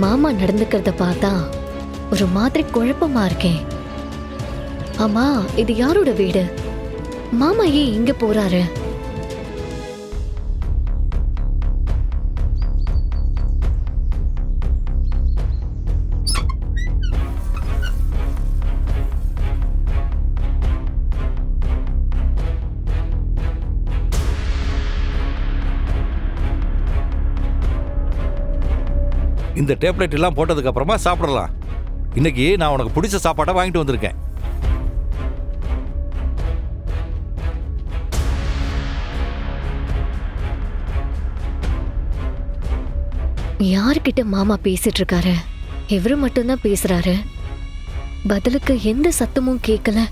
மாமா நடந்துக்கிறத பார்த்தா ஒரு மாதிரி குழப்பமா இருக்கேன். ஆமா, இது யாரோட வீடு? மாமா ஏன் இங்க போறாரு? இந்த டேப்லெட் எல்லாம் போட்டதுக்கு அப்புறமா சாப்பிடலாம். இன்னைக்கு நான் உனக்கு பிடிச்ச சாப்பாட்டை வாங்கிட்டு வந்திருக்கேன். யார்கிட்ட மாமா பேசிட்டு இருக்காரு? இவரு மட்டும்தான் பேசுறாரு. பதிலுக்கு எந்த சத்தமும் கேட்கல.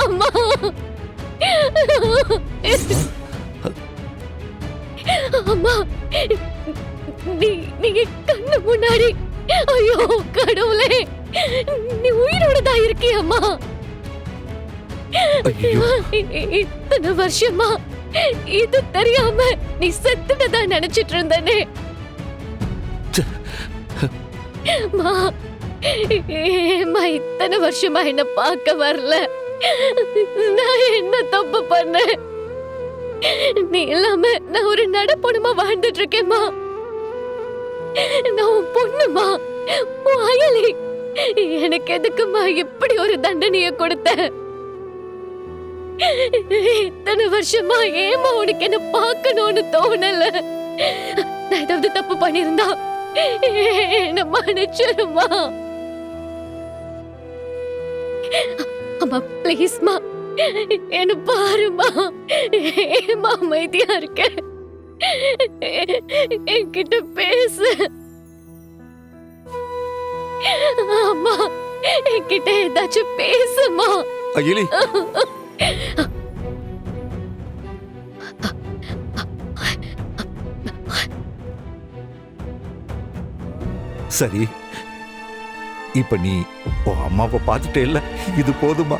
அம்மா, அம்மா, நீங்க கண்ணு முன்னாடி, ஐயோ கடவுளே, நீ உயிரோட தான் இருக்கியம்மா. இத்தனை வருஷமா இது தெரியாம நீ செத்துட்டதா நினைச்சிட்டு இருந்தனே. ஏம்மா இத்தனை வருஷமா என்ன பார்க்க வரல? நான் என்ன தப்பு பண்ணேன்? நீ இல்லாம நான் ஒரு நடப்பொண்ணுமா வாழ்ந்துட்டு இருக்கேம்மா. நான் உன் பொண்ணுமா, உன் அயலி. எனக்கு எதுக்குமா இப்படி ஒரு தண்டனைய கொடுத்த? இத்தனை வருஷமா ஏமா உனக்கு என்ன பார்க்கணும்னு தோணல? நான் ஏதாவது தப்பு பண்ணிருந்தா என்ன மன்னிச்சிருமா. அம்மா ப்ளீஸ்மா என்ன பாருமா. ஏமா அமைதியா இருக்க? என்கிட்ட பேசு. அம்மா என்கிட்ட ஏதாச்சும் பேசுமா. அகிலி, சரி, இப்ப நீ உன் அம்மாவை பார்த்துட்டே இல்ல, இது போதுமா?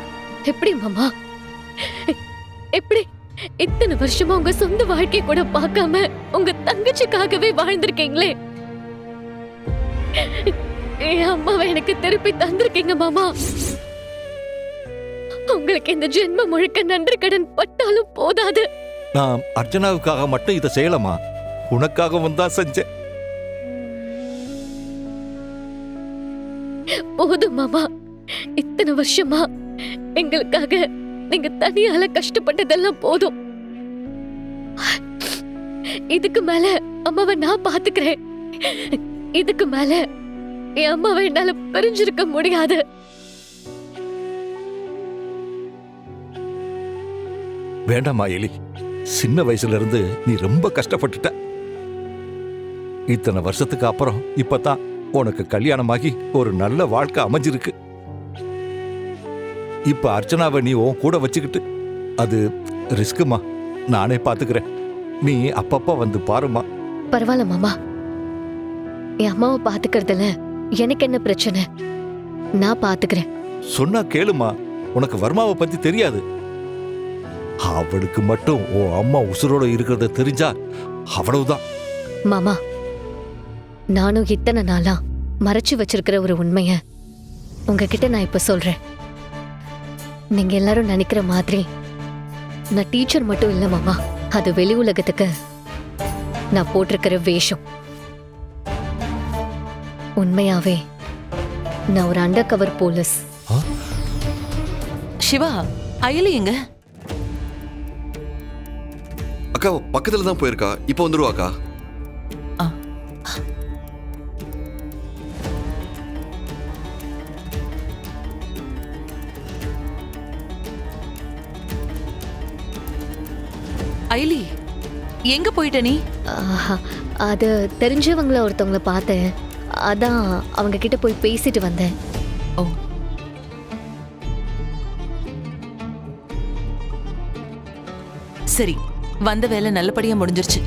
எப்படி மாமா? எப்படி இத்தனை வருஷமா உங்க சொந்த வாழ்க்கை கூட பார்க்காம உங்க தங்கச்சிக்காகவே வாழ்ந்திருக்கீங்களே. என் அம்மாவை எனக்கு திருப்பி தந்திருக்கீங்க மாமா. உங்களுக்கு இந்த ஜென்மம் முழுக்க நன்றி கடன் பட்டாலும் போதாது. நான் அர்ச்சனாவுக்காக மட்டும் இதை செய்யலாமா? உனக்காகவும் தான் செஞ்சேன். போதும் மாமா. இத்தனை வருஷமா எங்களுக்காக நீங்க தனியால கஷ்டப்பட்டதெல்லாம் போதும். இதுக்கு மேல அம்மாவை நான் பாத்துக்கிறேன். இதுக்கு மேல என் அம்மாவை என்னால பிரிஞ்சிருக்க முடியாது. வேண்டாமா எலி, சின்ன வயசுல இருந்து நீ ரொம்ப கஷ்டப்பட்டுட்ட. இத்தனை வருஷத்துக்கு அப்புறம் இப்பதான் உனக்கு கல்யாணமாகி ஒரு நல்ல வாழ்க்கை அமைஞ்சிருக்கு. இப்ப அர்ச்சனாவை நீ உன் கூட வச்சுக்கிட்டு அது ரிஸ்க்குமா. நானே பாத்துக்கிறேன், நீ அப்பப்ப வந்து பாருமா. பரவாயில்ல மாமா, என் அம்மாவை பாத்துக்கிறதுல எனக்கு என்ன பிரச்சனை? நான் பாத்துக்கிறேன். சொன்னா கேளுமா, உனக்கு வர்மாவை பத்தி தெரியாது. அவளுக்கு மட்டும் உன் அம்மா உசுரோட இருக்கிறத தெரிஞ்சா அவ்வளவுதான். மாமா, நானும் இத்தனை நாளா மறைச்சு வச்சிருக்கிற ஒரு உண்மைய உங்ககிட்ட நான் இப்ப சொல்றேன். நீங்க எல்லாரும் நினைக்கிற மாதிரி நான் டீச்சர் மட்டும் இல்ல மாமா. அது வெளி உலகத்துக்கு நான் போட்டிருக்கிற வேஷம். உண்மையாவே நான் ஒரு undercover police. Siva, Ayali எங்க? அக்கா பக்கத்துல தான் போயிருக்கா, இப்போ வந்துருவாக்கா. அயலி, எங்க போயிட்ட நீ? ஆஹா, அது தெரிஞ்சவங்கள ஒருத்தவங்கள பார்த்தேன். அதான் அவங்க கிட்ட போய் பேசிட்டு வந்தேன். ஓ, சரி, வந்த வேலை நல்லபடியா முடிஞ்சிருச்சு.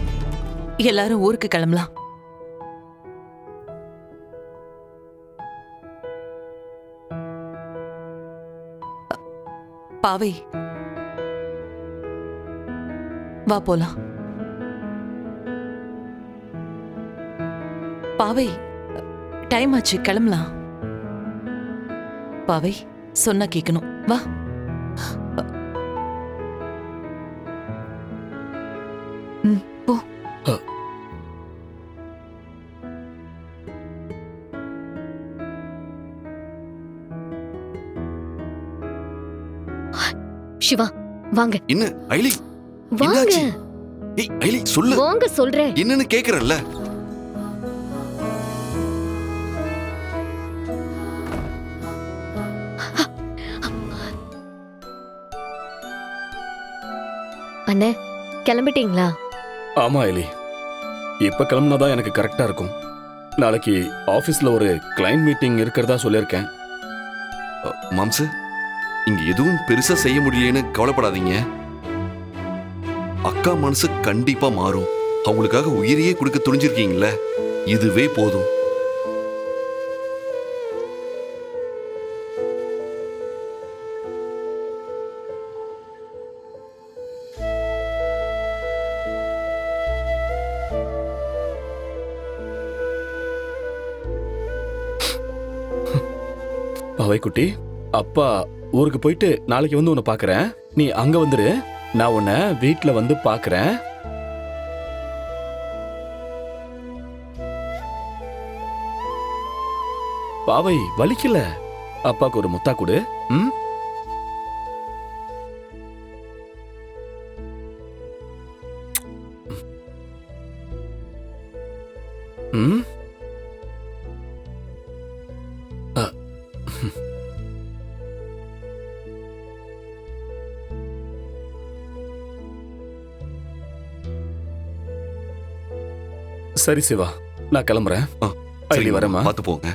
எல்லாரும் ஊருக்கு கிளம்பலாம். பாவை, வா போலாம். பாவை, டைம் ஆச்சு, கிளம்பலாம். பாவை, சொன்னா கேட்கணும், வா. போ. சிவா, வாங்க என்ன ஐலி? வாங்க என்னாச்சு? ஏய் ஐலி சொல்லு. வாங்க சொல்றேன். என்னன்னு கேக்குறல்ல? அண்ணே, கிளம்பிட்டீங்களா? ஆமா எலி, இப்ப கிளம்புனாதான் எனக்கு கரெக்டா இருக்கும். நாளைக்கு ஆபீஸ்ல ஒரு கிளைண்ட் மீட்டிங் இருக்கிறதா சொல்லியிருக்கேன். மாம்சு, இங்க எதுவும் பெருசா செய்ய முடியலன்னு கவலைப்படாதீங்க. அக்கா மனசு கண்டிப்பா மாறும். அவங்களுக்காக உயிரையே கொடுக்க துணிஞ்சிருக்கீங்கல்ல, இதுவே போதும். பாவை குட்டி, அப்பா ஊருக்கு போயிட்டு நாளைக்கு வந்து உன்னை பாக்குறேன். நீ அங்க வந்துரு, நான் உன்னை வீட்டுல வந்து பாக்குறேன். பாவை, வலிக்கல? அப்பாக்கு ஒரு முத்தா கொடு. ம், ம். சரி சிவா, நான் கிளம்புறேன். ஐலி, வரேம்மா. பார்த்து போங்க.